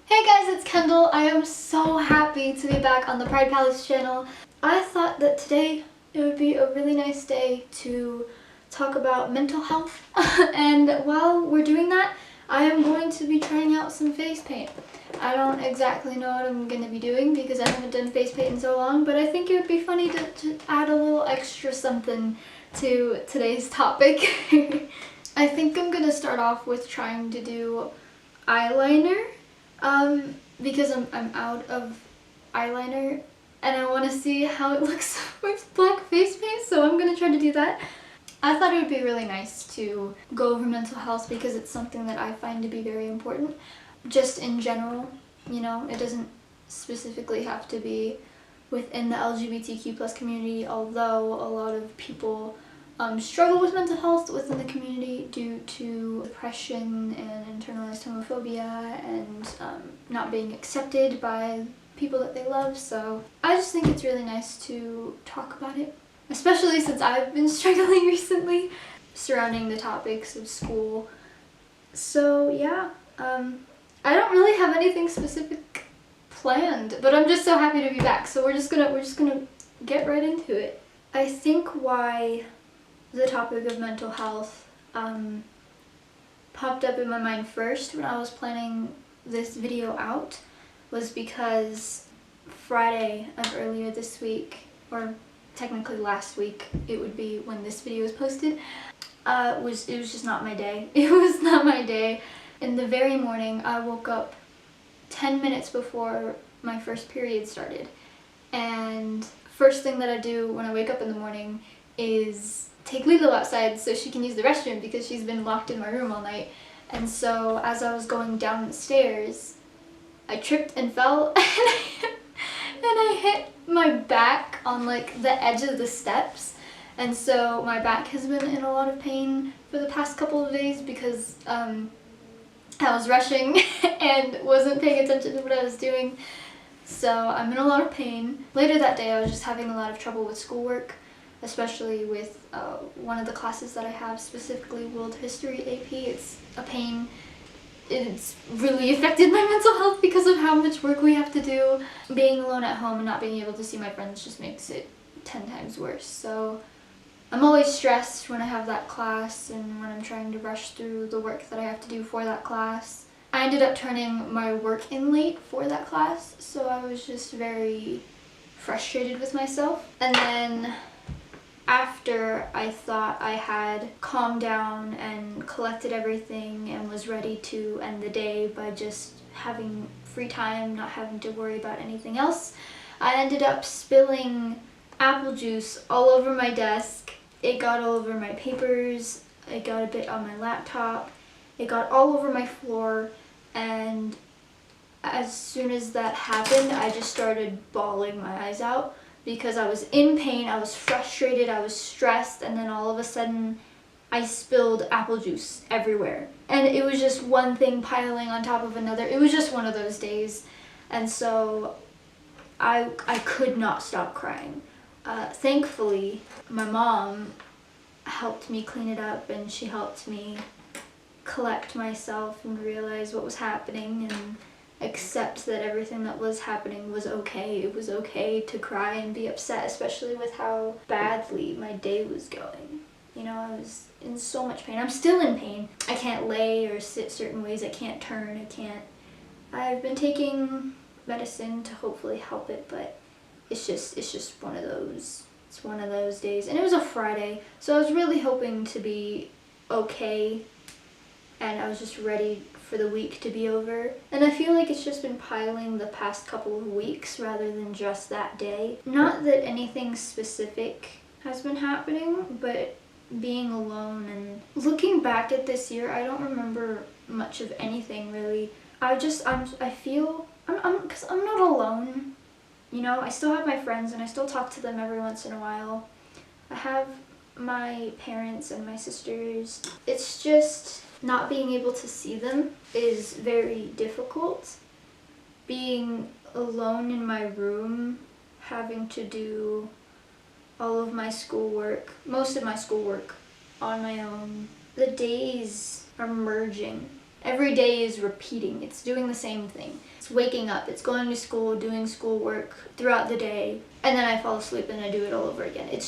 Hey guys, it's Kendall. I am so happy to be back on the Pride Palace channel. I thought that today it would be a really nice day to talk about mental health and while we're doing that, I am going to be trying out some face paint. I don't exactly know what I'm going to be doing because I haven't done face paint in so long, but I think it would be funny to add a little extra something to today's topic. I think I'm going to start off with trying to do eyeliner. Because I'm out of eyeliner and I want to see how it looks with black face paint, so I'm gonna try to do that. I thought it would be really nice to go over mental health because it's something that I find to be very important. Just in general, you know, it doesn't specifically have to be within the LGBTQ plus community, although a lot of people struggle with mental health within the community due to depression and internalized homophobia and not being accepted by people that they love. So I just think it's really nice to talk about it, especially since I've been struggling recently surrounding the topics of school. So yeah, I don't really have anything specific planned, but I'm just so happy to be back. So we're just gonna get right into it. I think why the topic of mental health popped up in my mind first when I was planning this video out was because Friday of earlier this week, or technically last week it would be when this video was posted, it was just not my day. It was not my day. In the very morning I woke up 10 minutes before my first period started, and first thing that I do when I wake up in the morning is take Lilo outside so she can use the restroom because she's been locked in my room all night. And so as I was going down the stairs, I tripped and fell and I hit my back on like the edge of the steps. And so my back has been in a lot of pain for the past couple of days because I was rushing and wasn't paying attention to what I was doing. So I'm in a lot of pain. Later that day I was just having a lot of trouble with schoolwork, especially with one of the classes that I have, specifically World History AP. It's a pain. It's really affected my mental health because of how much work we have to do. Being alone at home and not being able to see my friends just makes it 10 times worse. So I'm always stressed when I have that class and when I'm trying to rush through the work that I have to do for that class. I ended up turning my work in late for that class, so I was just very frustrated with myself. And then after I thought I had calmed down and collected everything and was ready to end the day by just having free time, not having to worry about anything else, I ended up spilling apple juice all over my desk. It got all over my papers, it got a bit on my laptop, it got all over my floor, and as soon as that happened, I just started bawling my eyes out because I was in pain, I was frustrated, I was stressed, and then all of a sudden I spilled apple juice everywhere. And it was just one thing piling on top of another. It was just one of those days. And so I could not stop crying. Thankfully, my mom helped me clean it up and she helped me collect myself and realize what was happening and accept that everything that was happening was okay. It was okay to cry and be upset, especially with how badly my day was going. You know, I was in so much pain. I'm still in pain. I can't lay or sit certain ways. I can't turn. I've been taking medicine to hopefully help it, but it's just one of those. It's one of those days. And it was a Friday, so I was really hoping to be okay, and I was just ready for the week to be over. And I feel like it's just been piling the past couple of weeks rather than just that day. Not that anything specific has been happening, but being alone and looking back at this year, I don't remember much of anything really. Because I'm not alone. You know, I still have my friends and I still talk to them every once in a while. I have my parents and my sisters. It's just not being able to see them is very difficult. Being alone in my room, having to do all of my schoolwork, most of my schoolwork on my own. The days are merging Every day is repeating. It's doing the same thing. It's waking up, it's going to school, doing schoolwork throughout the day, and then I fall asleep and I do it all over again. It's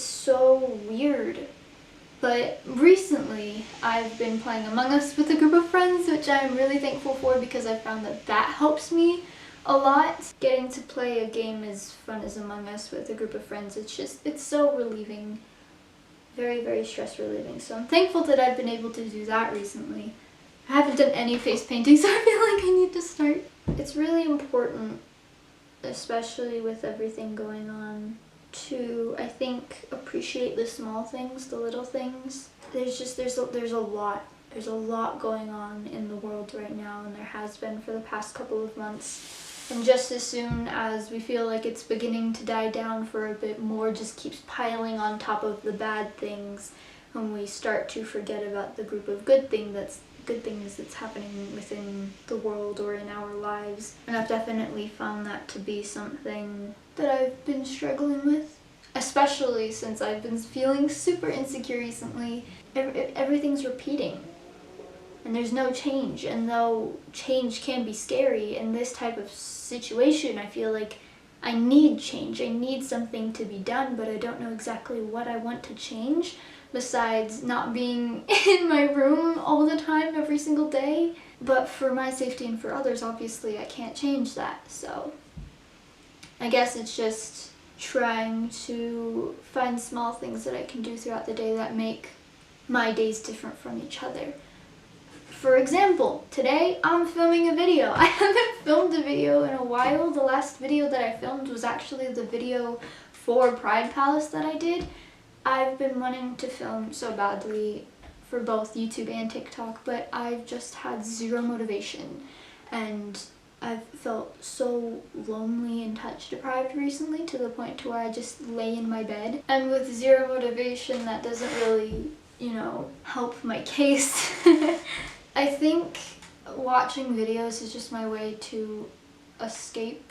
so weird. But recently, I've been playing Among Us with a group of friends, which I'm really thankful for because I found that helps me a lot. Getting to play a game as fun as Among Us with a group of friends, it's so relieving. Very, very stress relieving. So I'm thankful that I've been able to do that recently. I haven't done any face painting, so I feel like I need to start. It's really important, especially with everything going on, to, I think, appreciate the small things, the little things. There's a lot going on in the world right now, and there has been for the past couple of months. And just as soon as we feel like it's beginning to die down for a bit, more just keeps piling on top of the bad things, when we start to forget about the group of good things that's happening within the world or in our lives. And I've definitely found that to be something that I've been struggling with, especially since I've been feeling super insecure recently. Everything's repeating and there's no change, and though change can be scary in this type of situation, I feel like I need change. I need something to be done, but I don't know exactly what I want to change, besides not being in my room all the time every single day. But for my safety and for others, obviously I can't change that. So I guess it's just trying to find small things that I can do throughout the day that make my days different from each other. For example, today I'm filming a video. I haven't filmed a video in a while. The last video that I filmed was actually the video for Pride Palace that I did. I've been wanting to film so badly for both YouTube and TikTok, but I've just had zero motivation, and I've felt so lonely and touch deprived recently, to the point to where I just lay in my bed. And with zero motivation, that doesn't really, help my case. I think watching videos is just my way to escape,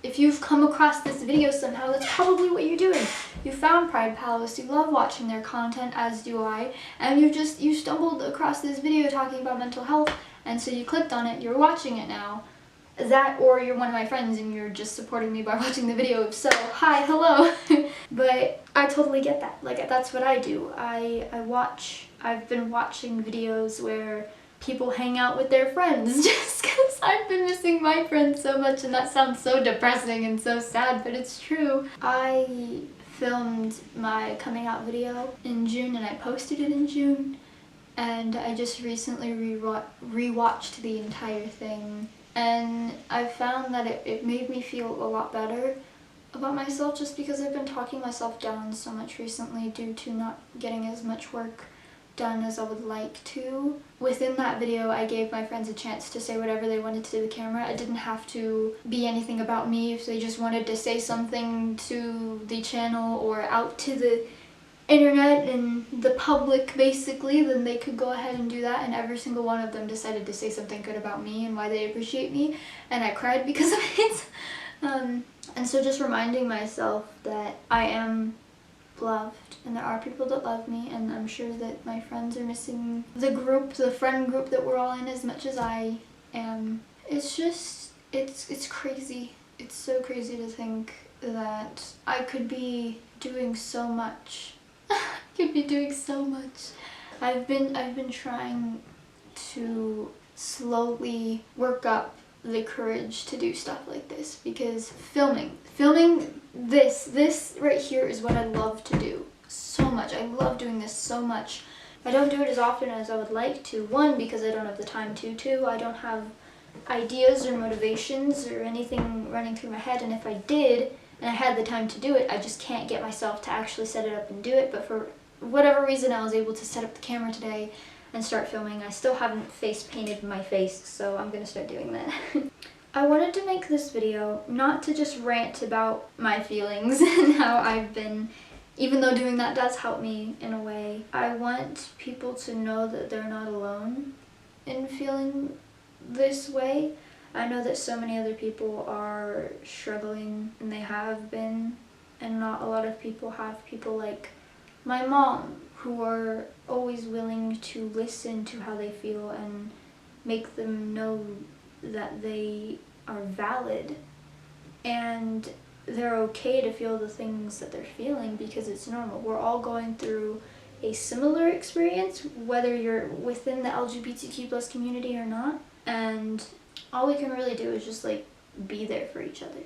If you've come across this video somehow, that's probably what you're doing. You found Pride Palace, you love watching their content, as do I, and you stumbled across this video talking about mental health, and so you clicked on it, you're watching it now. That, or you're one of my friends and you're just supporting me by watching the video, so hi, hello. But I totally get that. Like, that's what I do. I've been watching videos where people hang out with their friends just because I've been missing my friends so much, and that sounds so depressing and so sad, but it's true. I filmed my coming out video in June and I posted it in June, and I just recently rewatched the entire thing, and I found that it made me feel a lot better about myself, just because I've been talking myself down so much recently due to not getting as much work done as I would like to. Within that video, I gave my friends a chance to say whatever they wanted to the camera. It didn't have to be anything about me. If they just wanted to say something to the channel or out to the internet and the public, basically, then they could go ahead and do that, and every single one of them decided to say something good about me and why they appreciate me, and I cried because of it. And so just reminding myself that I am loved, and there are people that love me, and I'm sure that my friends are missing the friend group that we're all in as much as I am. It's crazy. It's so crazy to think that I could be doing so much. I've been trying to slowly work up the courage to do stuff like this, because filming this right here is what I love to do so much. I love doing this so much. I don't do it as often as I would like to. One, because I don't have the time to. Two, I don't have ideas or motivations or anything running through my head, and if I did and I had the time to do it, I just can't get myself to actually set it up and do it. But for whatever reason, I was able to set up the camera today and start filming. I still haven't face painted my face, so I'm gonna start doing that. I wanted to make this video not to just rant about my feelings and how I've been, even though doing that does help me in a way. I want people to know that they're not alone in feeling this way. I know that so many other people are struggling, and they have been, and not a lot of people have people like my mom, who are always willing to listen to how they feel and make them know that they are valid and they're okay to feel the things that they're feeling because it's normal. We're all going through a similar experience, whether you're within the LGBTQ plus community or not, and all we can really do is just like be there for each other.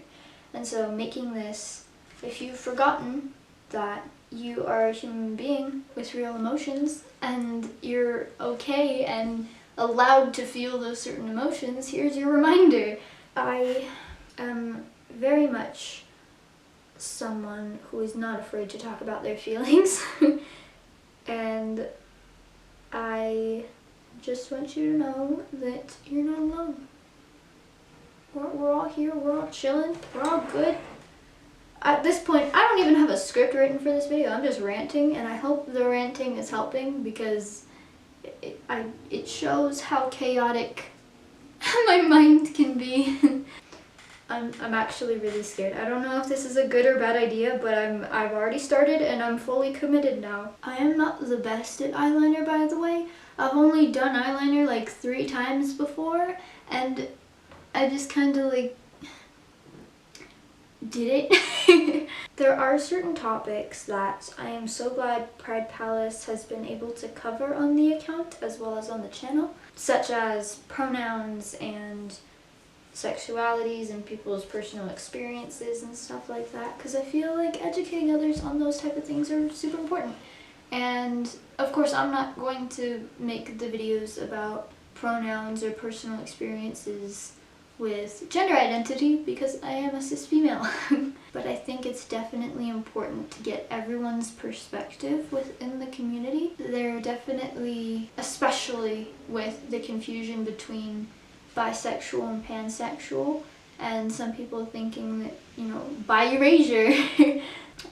And so making this, if you've forgotten that you are a human being with real emotions and you're okay and allowed to feel those certain emotions, here's your reminder. I am very much someone who is not afraid to talk about their feelings. And I just want you to know that you're not alone. We're all here, we're all chilling, we're all good. At this point, I don't even have a script written for this video. I'm just ranting, and I hope the ranting is helping because it shows how chaotic my mind can be. I'm actually really scared. I don't know if this is a good or bad idea, but I've already started and I'm fully committed now. I am not the best at eyeliner, by the way. I've only done eyeliner like 3 times before, and I just kind of like did it. There are certain topics that I am so glad Pride Palace has been able to cover on the account as well as on the channel, such as pronouns and sexualities and people's personal experiences and stuff like that, because I feel like educating others on those type of things are super important. And of course I'm not going to make the videos about pronouns or personal experiences with gender identity because I am a cis female. But I think it's definitely important to get everyone's perspective within the community. There are definitely, especially with the confusion between bisexual and pansexual, and some people thinking that, you know, bi erasure.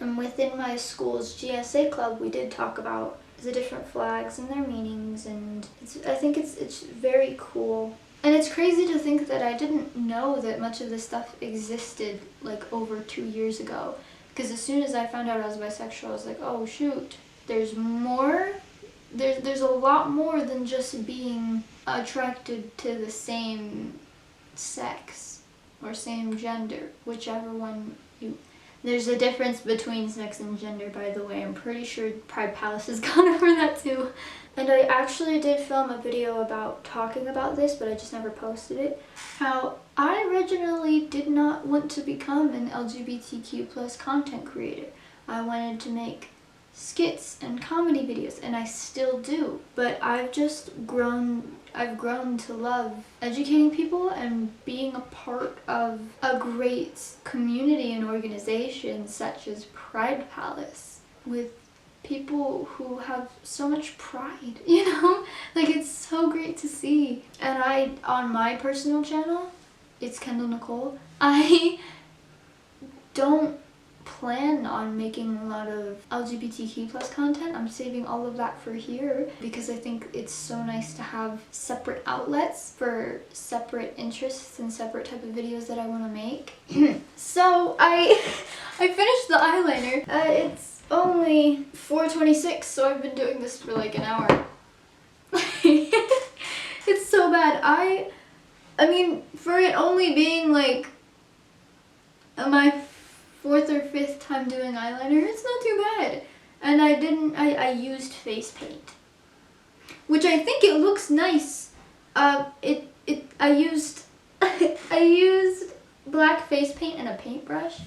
And within my school's GSA club, we did talk about the different flags and their meanings, and I think it's very cool. And it's crazy to think that I didn't know that much of this stuff existed like over 2 years ago. Because as soon as I found out I was bisexual, I was like, oh shoot, there's more? There's a lot more than just being attracted to the same sex or same gender, whichever one you... There's a difference between sex and gender, by the way. I'm pretty sure Pride Palace has gone over that too. And I actually did film a video about talking about this, but I just never posted it. How I originally did not want to become an LGBTQ plus content creator. I wanted to make skits and comedy videos, and I still do. But I've grown to love educating people and being a part of a great community and organization such as Pride Palace with people who have so much pride, you know? Like, it's so great to see. And on my personal channel, it's Kendall Nicole, I don't plan on making a lot of LGBTQ plus content. I'm saving all of that for here because I think it's so nice to have separate outlets for separate interests and separate type of videos that I want to make. So I finished the eyeliner. It's only 4:26, so I've been doing this for like an hour. It's so bad. I mean, for it only being like my 4th or 5th time doing eyeliner, it's not too bad. And I used face paint, which I think it looks nice. I used I used black face paint and a paintbrush,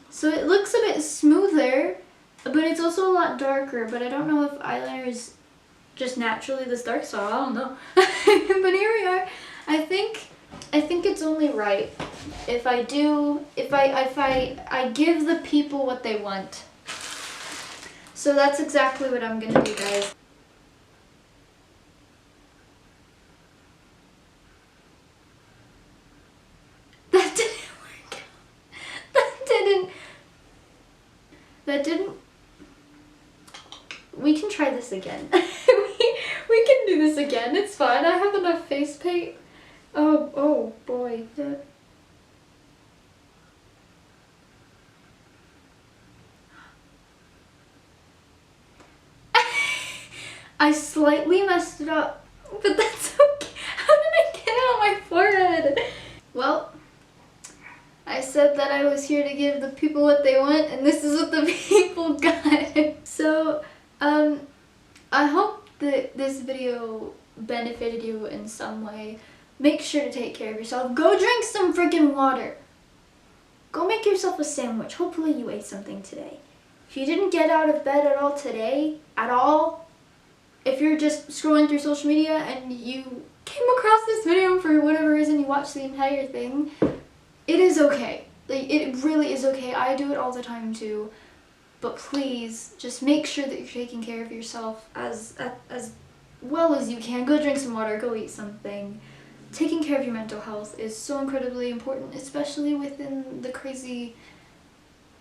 so it looks a bit smoother, but it's also a lot darker. But I don't know if eyeliner is just naturally this dark, so I don't know. But here we are. I think it's only right if I give the people what they want. So that's exactly what I'm gonna do, guys. That didn't work out. That didn't. We can try this again. we can do this again. It's fine. I have enough face paint. Oh boy. I slightly messed it up, but that's okay. How did I get it on my forehead? Well, I said that I was here to give the people what they want, and this is what the people got. So, I hope that this video benefited you in some way. Make sure to take care of yourself. Go drink some freaking water. Go make yourself a sandwich. Hopefully you ate something today. If you didn't get out of bed at all today, if you're just scrolling through social media and you came across this video for whatever reason, you watched the entire thing, it is okay. Like, it really is okay. I do it all the time too. But please, just make sure that you're taking care of yourself as well as you can. Go drink some water, go eat something. Taking care of your mental health is so incredibly important, especially within the crazy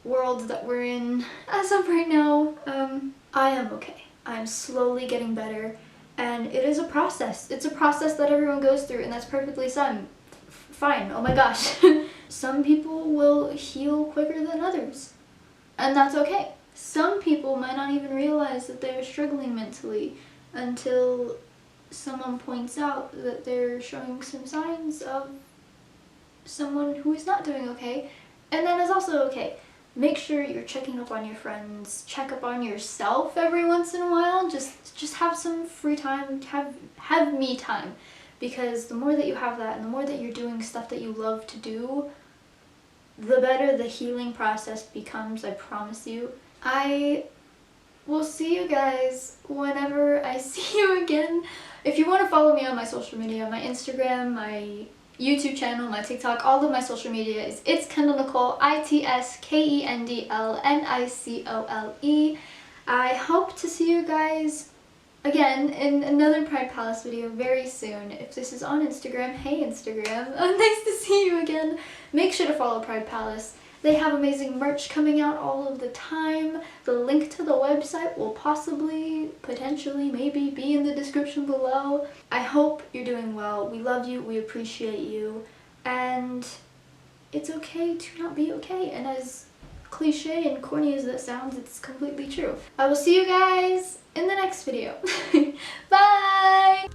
world that we're in as of right now. I am okay. I'm slowly getting better, and it is a process. It's a process that everyone goes through, and that's perfectly fine. Oh my gosh. Some people will heal quicker than others, and that's okay. Some people might not even realize that they're struggling mentally until someone points out that they're showing some signs of someone who is not doing okay, and that is also okay. Make sure you're checking up on your friends, check up on yourself every once in a while. Just have some free time, have me time, because the more that you have that and the more that you're doing stuff that you love to do, the better the healing process becomes, I promise you. I will see you guys whenever I see you again. If you want to follow me on my social media, my Instagram, my YouTube channel, my TikTok, all of my social media is It's Kendall Nicole, ITSKENDLNICOLE. I hope to see you guys again in another Pride Palace video very soon. If this is on Instagram, hey Instagram, nice to see you again. Make sure to follow Pride Palace. They have amazing merch coming out all of the time. The link to the website will possibly, potentially, maybe be in the description below. I hope you're doing well. We love you, we appreciate you, and it's okay to not be okay. And as cliche and corny as that sounds, it's completely true. I will see you guys in the next video. Bye!